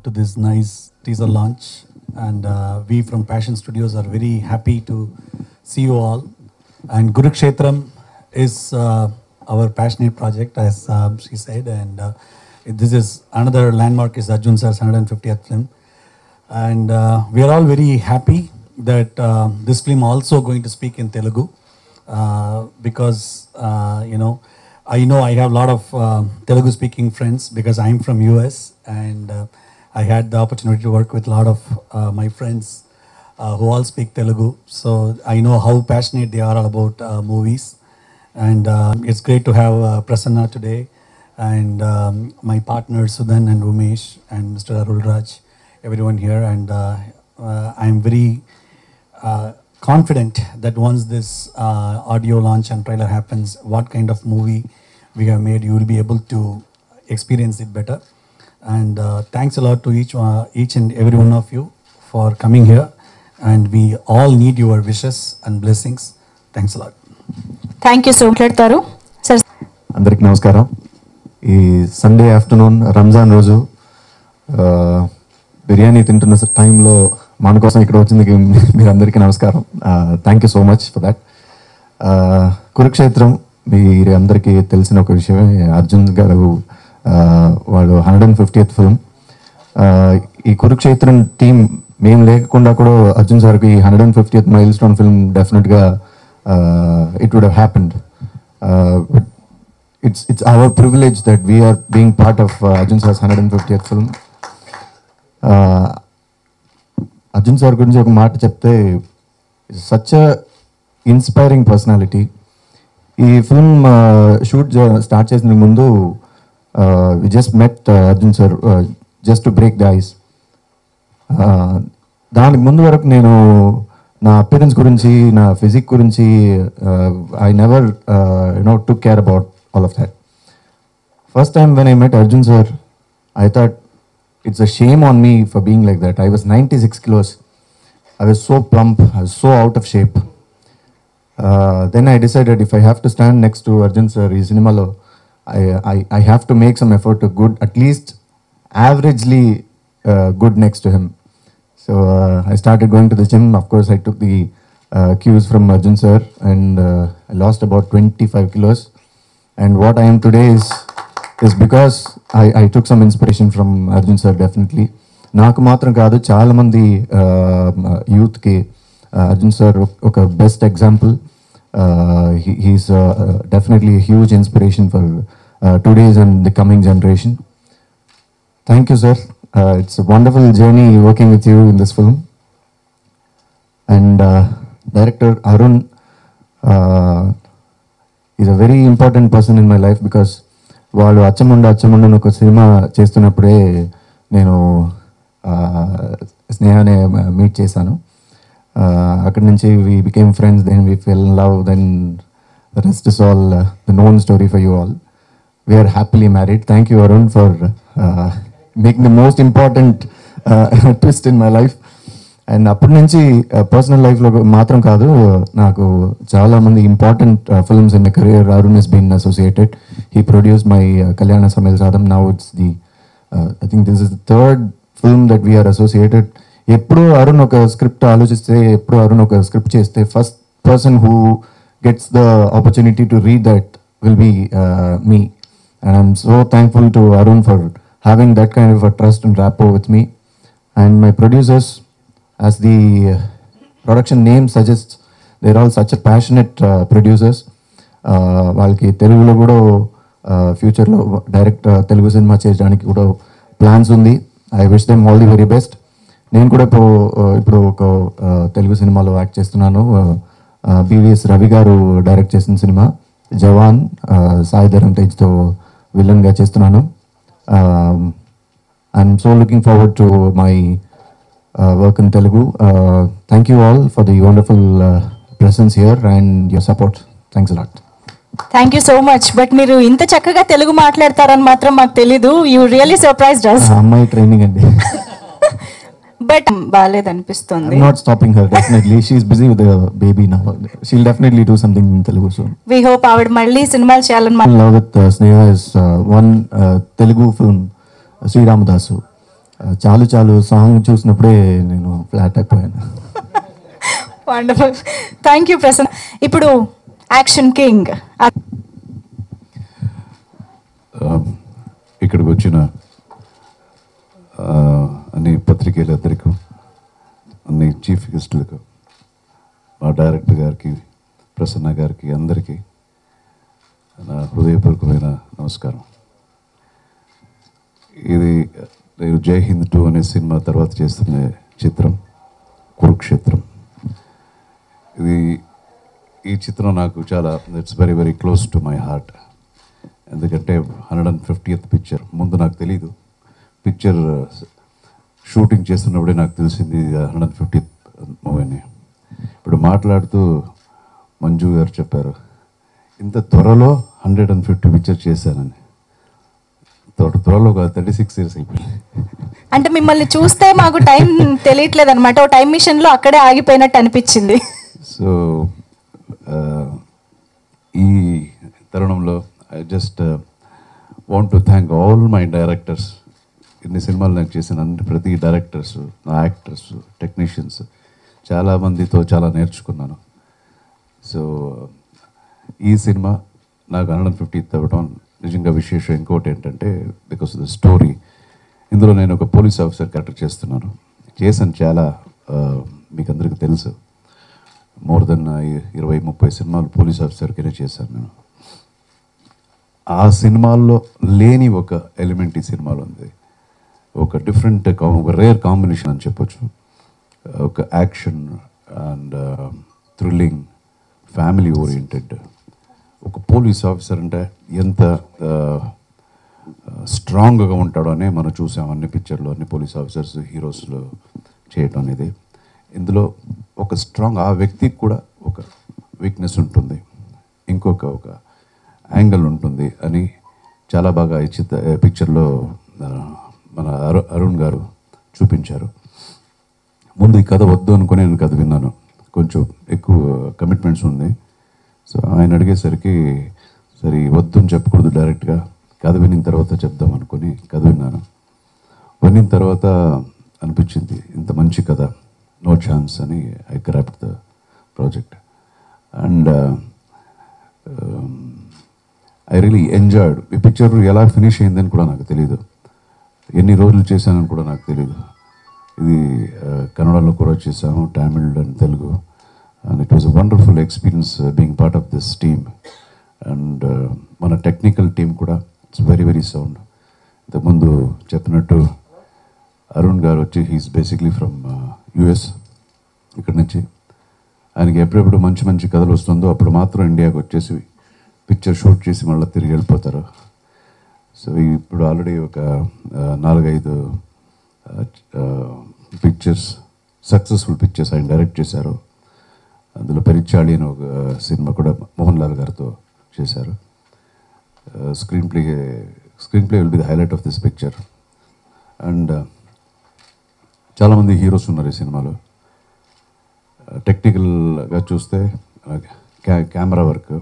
to this nice teaser launch. And we from Passion Studios are very happy to see you all. And Kurukshetram is our passionate project, as she said. And this is another landmark, is Arjun sir's 150th film. And we are all very happy that this film also going to speak in Telugu. Because, I know I have a lot of Telugu speaking friends because I'm from US, and I had the opportunity to work with a lot of my friends who all speak Telugu. So I know how passionate they are about movies. And it's great to have Prasanna today, and my partners Sudan and Umesh and Mr. Arul Raj, everyone here. And I'm very confident that once this audio launch and trailer happens, what kind of movie we have made, you will be able to experience it better. And thanks a lot to each and every one of you for coming here. And we all need your wishes and blessings. Thanks a lot. Thank you so much, Taru. Sir. అందరికి నమస్కారం. ఈ Sunday afternoon Ramzan రోజు బిర్యానీ తింటున్న టైంలో మన కోసం ఇక్కడ వచ్చింది మీరు అందరికీ నమస్కారం. Thank you so much for that. Kurukshetram మీరు అందరికీ తెలిసిన ఒక విషయమే. అర్జున్ గారు వాళ్ళు 150th ఫిల్మ్. ఈ కురుక్షేత్రం టీం మేము లేకుండా కూడా అర్జున్ సార్కి 150th మైల్ స్టోన్ ఫిల్మ్ డెఫినెట్గా it would have happened. But it's our privilege that we are being part of Arjun sir's 150th film. Arjun sir గురించి ఒక మాట చెప్తే, such a inspiring personality. ఈ ఫిల్మ్ షూట్ స్టార్ట్ చేసిన ముందు we just met Arjun sir just to break the ice. దానికి ముందు వరకు నేను నా అపియరెన్స్ గురించి, నా ఫిజిక్ గురించి I never took care about all of that. First time when I met Arjun sir, I thought it's a shame on me for being like that. I was 96 kilos. I was so plump, I was so out of shape. Then I decided if I have to stand next to Arjun sir in cinema, I have to make some effort to good, at least averagely good next to him. So I started going to the gym. Of course, I took the cues from Arjun sir, and I lost about 25 kilos. And what I am today is because I took some inspiration from Arjun sir, definitely. నాకు మాత్రం కాదు, చాలామంది యూత్కి Arjun sir ఒక best example. He is definitely huge inspiration for today's and the coming generation. Thank you sir. It's a wonderful journey working with you in this film. And director Arun is a very important person in my life because వాళ్ళు అచ్చముండ ఒక cinema చేస్తున్నప్పుడే నేను స్నేహానే meet చేశాను. అక్కడి నుంచి we became friends, then we fell in love, then the rest is all the known story for you all. We are happily married. Thank you, Arun, for making the most important twist in my life. And అప్పటి నుంచి personal లైఫ్లో మాత్రం కాదు, నాకు చాలామంది important films in my career Arun has been associated. He produce my Kalyana Samayal Saadham. Now it's the I think this is the third film that we are associated. ఎప్పుడు అరుణ్ ఒక script ఆలోచిస్తే, ఎప్పుడు అరుణ్ ఒక స్క్రిప్ట్ చేస్తే, first person who gets the opportunity to read that will be me. And I'm so thankful to Arun for having that kind of a trust and rapport with me. And my producers, as the production name suggests, they're all such a passionate producers. వాళ్ళకి తెలుగులో కూడా ఫ్యూచర్లో direct Telugu cinema చేయడానికి కూడా plans ఉంది. I wish them all the very best. నేను కూడా ఇప్పుడు ఒక తెలుగు సినిమాలో యాక్ట్ చేస్తున్నాను. బివిఎస్ రవి గారు డైరెక్ట్ చేసిన సినిమా జవాన్, సాయి ధరమ్ తేజ్తో విలన్గా చేస్తున్నాను. I'm so looking forward to my work in Telugu. Thank you all for the wonderful presence here and your support. Thanks a lot. Thank you so much. But మీరు ఇంత చక్కగా తెలుగు మాట్లాడతారని మాత్రం మాకు తెలీదు. You really surprised us. అమ్మాయి training అండి. But బాలేదనిపిస్తుంది. I'm not stopping her, definitely. She's busy with the baby now. She'll definitely do something in Telugu soon. We hope ఆవిడ మళ్ళీ సినిమాలు చేయాలని. Love with Sneha is one Telugu film, Sri Ramadasu. చాలు చాలు song చూసినప్పుడే నేను flat అయిపోయాను. Wonderful, thank you Prasanna. ఇప్పుడు యాక్షన్ కింగ్. ఇక్కడికి వచ్చిన అన్ని పత్రికేలందరికీ, అన్ని చీఫ్ గెస్టులకు, మా డైరెక్టర్ గారికి, ప్రసన్న గారికి, అందరికీ నా హృదయపూర్వకమైన నమస్కారం. ఇది నేను జై హింద్ 2 అనే సినిమా తర్వాత చేస్తున్న చిత్రం కురుక్షేత్రం. ఈ చిత్రం నాకు చాలా it's very very close to my heart. ఎందుకంటే 150th పిక్చర్. ముందు నాకు తెలీదు, పిక్చర్ షూటింగ్ చేస్తున్నప్పుడే నాకు తెలిసింది 150th మూవీని. ఇప్పుడు మాట్లాడుతూ మంజు గారు చెప్పారు, ఇంత త్వరలో 150 పిక్చర్ చేశానని. త్వరలో 36 years అయిపోయింది. అంటే మిమ్మల్ని చూస్తే మాకు టైం తెలియట్లేదు అనమాట. ఓ టైం మిషన్లో అక్కడే ఆగిపోయినట్టు అనిపించింది. సో ఈ తరుణంలో I just want to thank all my directors. ఇన్ని సినిమాలు నాకు చేసిన ప్రతి డైరెక్టర్స్, నా యాక్టర్స్, టెక్నీషియన్స్, చాలామందితో చాలా నేర్చుకున్నాను. సో ఈ సినిమా నాకు 150th అవ్వడం నిజంగా విశేషం. ఇంకోటి ఏంటంటే బికాస్ ఆఫ్ ద స్టోరీ, ఇందులో నేను ఒక పోలీస్ ఆఫీసర్ క్యారెక్టర్ చేస్తున్నాను. చేశాను చాలా, మీకు అందరికీ తెలుసు. మోర్ దెన్ 20-30 సినిమాలు పోలీస్ ఆఫీసర్కినే చేశాను నేను. ఆ సినిమాల్లో లేని ఒక ఎలిమెంట్ ఈ సినిమాలో ఉంది. ఒక డిఫరెంట్, ఒక రేర్ కాంబినేషన్ అని చెప్పొచ్చు. ఒక action and thrilling, family oriented. ఒక పోలీస్ ఆఫీసర్ అంటే ఎంత స్ట్రాంగ్గా ఉంటాడో అనే మనం చూసాం అన్ని పిక్చర్లో, అన్ని పోలీస్ ఆఫీసర్స్ హీరోస్లో చేయటం అనేది. ఇందులో ఒక స్ట్రాంగ్, ఆ వ్యక్తికి కూడా ఒక వీక్నెస్ ఉంటుంది, ఒక యాంగిల్ ఉంటుంది అని చాలా బాగా ఈ పిక్చర్లో మన అరుణ్ గారు చూపించారు. ముందు ఈ కథ వద్దు అనుకుని నేను కథ విన్నాను, కొంచెం ఎక్కువ కమిట్మెంట్స్ ఉంది. సో ఆయన అడిగేసరికి సరే వద్దు అని చెప్పకూడదు డైరెక్ట్గా, కథ వినిన తర్వాత చెప్దాం అనుకుని కథ విన్నాను. వినిన తర్వాత అనిపించింది ఇంత మంచి కథ, నో ఛాన్స్ అని I grabbed the project. And I really enjoyed. ఈ పిక్చర్ ఎలా ఫినిష్ అయిందని కూడా నాకు తెలియదు, ఎన్ని రోజులు చేశానని కూడా నాకు తెలియదు. ఇది కన్నడలో కూడా చేసాము, Tamil and Telugu. And it was a wonderful experience being part of this team. And మన టెక్నికల్ టీమ్ కూడా ఇట్స్ వెరీ వెరీ సౌండ్. ఇంతకుముందు చెప్పినట్టు అరుణ్ గారు వచ్చి హీస్ బేసిక్లీ ఫ్రమ్ యుఎస్. ఇక్కడ నుంచి ఆయనకి ఎప్పుడెప్పుడు మంచి మంచి కథలు వస్తుందో అప్పుడు మాత్రం ఇండియాకి వచ్చేసి పిక్చర్ షూట్ చేసి మళ్ళీ తిరిగి వెళ్ళిపోతారు. సో ఇప్పుడు ఆల్రెడీ ఒక 4-5 పిక్చర్స్, సక్సెస్ఫుల్ పిక్చర్స్ ఆయన డైరెక్ట్ చేశారు. అందులో పరిచాళి అని ఒక సినిమా కూడా మోహన్ లాల్ గారితో చేశారు. Screen play will be the highlight of this picture. And చాలామంది హీరోస్ ఉన్నారు ఈ సినిమాలో. టెక్నికల్గా చూస్తే camera work,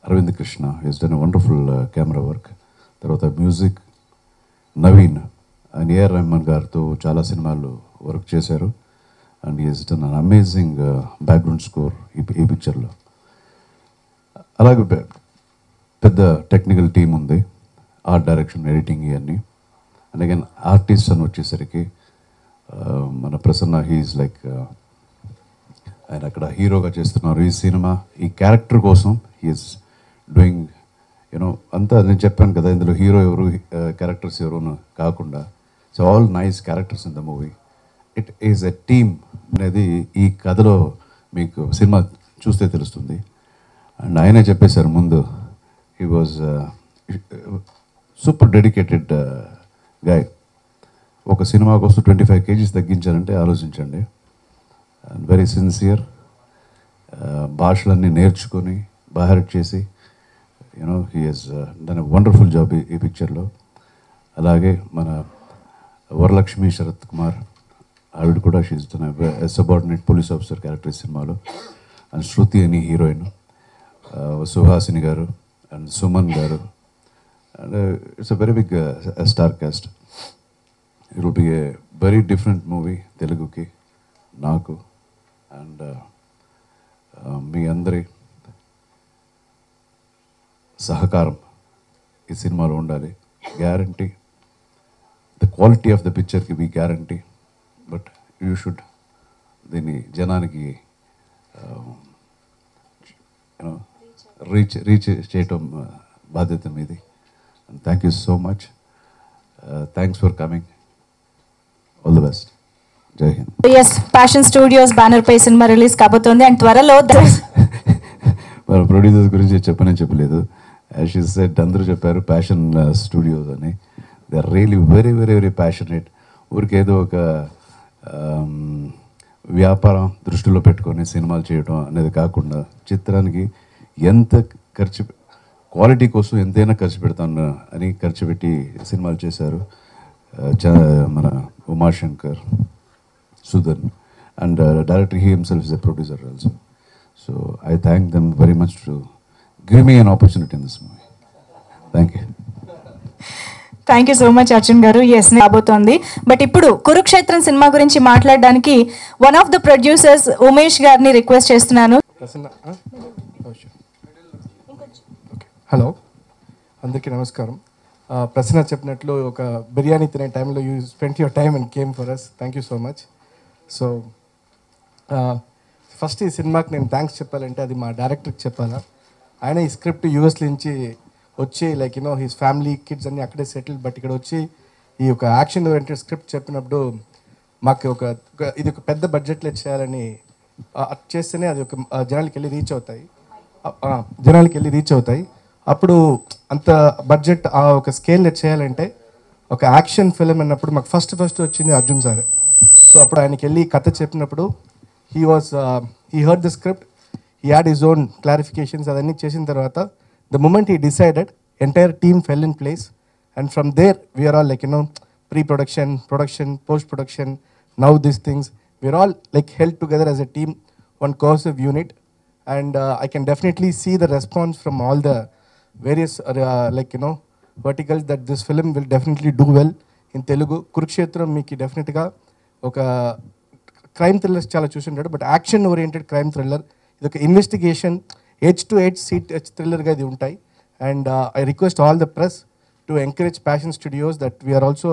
Aravind Krishna is done a wonderful camera work. తర్వాత మ్యూజిక్ నవీన్, ఆయన ఏఆర్ రెహమాన్ గారితో చాలా సినిమాలు వర్క్ చేశారు. And is done an amazing background score ఈ పిక్చర్లో. అలాగే పెద్ద టెక్నికల్ టీం ఉంది, ఆర్ట్ డైరెక్షన్, ఎడిటింగ్ ఇవన్నీ. అండ్ అగైన్ ఆర్టిస్ట్ అని వచ్చేసరికి మన ప్రసన్న హీఈస్ లైక్, ఆయన అక్కడ హీరోగా చేస్తున్నారు ఈ సినిమా. ఈ క్యారెక్టర్ కోసం హీఈస్ డూయింగ్ యూనో అంతా. నేను చెప్పాను కదా ఇందులో హీరో ఎవరు, క్యారెక్టర్స్ ఎవరు కాకుండా, so all nice characters in the movie. It is a team అనేది ఈ కథలో మీకు సినిమా చూస్తే తెలుస్తుంది. అండ్ ఆయనే చెప్పేశారు ముందు, he was super dedicated guy. ఒక సినిమా కోసం 25 kgs తగ్గించారంటే ఆలోచించండి. అండ్ వెరీ సిన్సియర్, భాషలన్నీ నేర్చుకొని బాహెట్ చేసి you know he has done a wonderful job ఈ పిక్చర్లో. అలాగే మన వరలక్ష్మి శరత్ కుమార్, ఆవిడ కూడా she is done a subordinate police officer character ఈ సినిమాలో. అండ్ శృతి అని హీరోయిన్, సుహాసిని గారు అండ్ సుమన్ గారు. And it's a very big star cast. It will be a very different movie తెలుగుకి నాకు. అండ్ మీ అందరి సహకారం ఈ సినిమాలో ఉండాలి. Guarantee the quality of the పిక్చర్కి మీ గ్యారంటీ, బట్ యూ షుడ్ దీన్ని జనానికి రీచ్ చేయటం బాధ్యత మీది. And thank you so much. Thanks for coming. All the best. జై Hind. Yes, passion studios banner పై సినిమా రిలీజ్ కాబోతోంది అండ్ త్వరలో మన ప్రొడ్యూసర్స్ గురించి చెప్పలేదు. యాజ్ షీ సెడ్, అందరూ చెప్పారు ప్యాషన్ స్టూడియోస్ అని. They are really very very very passionate. ఊరికేదో ఒక వ్యాపారం దృష్టిలో పెట్టుకొని సినిమాలు చేయడం అనేది కాకుండా చిత్రానికి ఎంత ఖర్చు, క్వాలిటీ కోసం ఎంతైనా ఖర్చు పెడతాను అని ఖర్చు పెట్టి సినిమాలు చేశారు మన Umashankar, Sudhan, and director he himself is a producer also. So I thank them very much to give me an opportunity in this movie. Thank you. Thank you so much Arjun గారు. ఎస్, రాబోతోంది. బట్ ఇప్పుడు కురుక్షేత్రం సినిమా గురించి మాట్లాడడానికి one of the producers Umesh గారిని request చేస్తున్నాను. Hello, అందరికీ నమస్కారం. ప్రసన్న చెప్పినట్లు ఒక బిర్యానీ తినే టైంలో you spend your time and came for us. Thank you so much. So first ఈ సినిమాకి నేను థ్యాంక్స్ చెప్పాలంటే అది మా డైరెక్టర్కి చెప్పాలా. ఆయన ఈ స్క్రిప్ట్ యూఎస్ నుంచి వచ్చి like you know his family kids అన్నీ అక్కడే సెటిల్, బట్ ఇక్కడ వచ్చి ఈ ఒక యాక్షన్ ఓరియంటెడ్ స్క్రిప్ట్ చెప్పినప్పుడు మాకు ఇది ఒక పెద్ద బడ్జెట్లో చేయాలని చేస్తేనే అది ఒక జనాలకి వెళ్ళి రీచ్ అవుతాయి. అప్పుడు అంత బడ్జెట్ ఆ ఒక స్కేల్లో చేయాలంటే ఒక యాక్షన్ ఫిలిం అన్నప్పుడు మాకు ఫస్ట్ వచ్చింది అర్జున్ సార్. సో అప్పుడు ఆయనకి వెళ్ళి కథ చెప్పినప్పుడు he heard the script, he had his own clarifications. అవన్నీ చేసిన తర్వాత the moment he decided, entire team fell in place, and from there we are all like pre-production, production, post-production, now these things, we are all like held together as a team, one cohesive unit. And I can definitely see the response from all the various verticals that this film will definitely do well in Telugu. Kurukshetram meeki definitely ga oka crime thrillers chala chusuntaru, but action oriented crime thriller, idoka investigation, edge to edge seat thriller ga idi untai. And I request all the press to encourage Passion Studios that we are also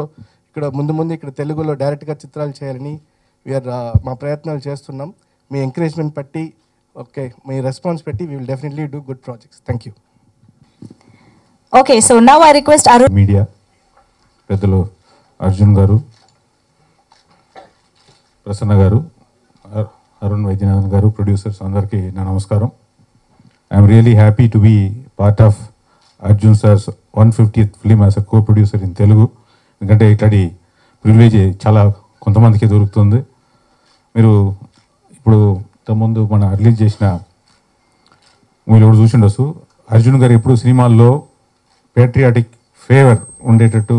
ఇక్కడ ముందు ఇక్కడ తెలుగులో డైరెక్ట్గా చిత్రాలు చేయాలని we are మా ప్రయత్నాలు చేస్తున్నాం. మీ ఎంకరేజ్మెంట్ బట్టి ఓకే, మీ రెస్పాన్స్ పెట్టి we will definitely do good projects. Thank you. Okay, so now I request Arun. Media పెద్దలు అర్జున్ గారు, ప్రసన్న గారు, అరుణ్ వైద్యనాథన్ గారు, ప్రొడ్యూసర్స్ అందరికీ నా నమస్కారం. I'm really happy to be part of Arjun sir's 150th film as a co producer in Telugu. ఎందుకంటే ఇట్లాంటి ప్రివిలేజ్ చాలా కొంతమందికి దొరుకుతుంది. మీరు ఇప్పుడు ఇంతకుముందు మన రిలీజ్ చేసిన మూవీలో కూడా చూసిండొచ్చు, అర్జున్ గారు ఎప్పుడు సినిమాల్లో పేట్రియాటిక్ ఫేవర్ ఉండేటట్టు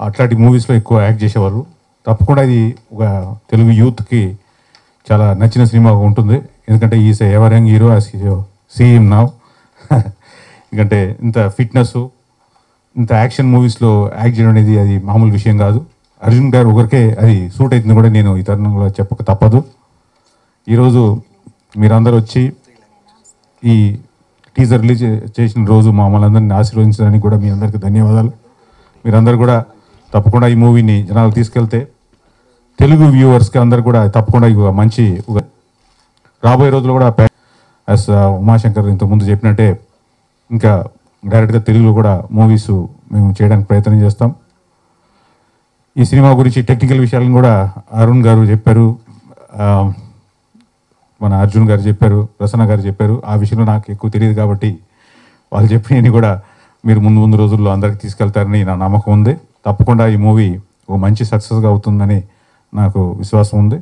అట్లాంటి మూవీస్లో ఎక్కువ యాక్ట్ చేసేవారు. తప్పకుండా ఇది ఒక తెలుగు యూత్కి చాలా నచ్చిన సినిమా ఉంటుంది. ఎందుకంటే is ever young hero as see him now. ఎందుకంటే ఇంత ఫిట్నెస్, ఇంత యాక్షన్ మూవీస్లో యాక్ట్ చేయడం అనేది అది మామూలు విషయం కాదు. అర్జున్ గారు ఒకరికే అది సూట్ అవుతుంది కూడా నేను ఈ తరుణంలో చెప్పక తప్పదు. ఈరోజు మీరందరూ వచ్చి ఈ టీజర్ రిలీజ్ చేసిన రోజు మమ్మల్ని అందరినీ ఆశీర్వదించడానికి కూడా మీ అందరికీ ధన్యవాదాలు. మీరందరూ కూడా తప్పకుండా ఈ మూవీని జనాలు తీసుకెళ్తే తెలుగు వ్యూవర్స్కి అందరు కూడా తప్పకుండా మంచి రాబోయే రోజుల్లో కూడా యాజ్ ఉమాశంకర్ ఇంతకుముందు చెప్పినట్టే ఇంకా డైరెక్ట్గా తెలుగులో కూడా మూవీస్ మేము చేయడానికి ప్రయత్నం చేస్తాం. ఈ సినిమా గురించి టెక్నికల్ విషయాలను కూడా అరుణ్ గారు చెప్పారు, మన అర్జున్ గారు చెప్పారు, ప్రసన్న గారు చెప్పారు. ఆ విషయంలో నాకు ఎక్కువ తెలియదు కాబట్టి వాళ్ళు చెప్పినవి కూడా మీరు ముందు రోజుల్లో అందరికి తీసుకెళ్తారని నా నమ్మకం ఉంది. తప్పకుండా ఈ మూవీ ఒక మంచి సక్సెస్గా అవుతుందని నాకు విశ్వాసం ఉంది.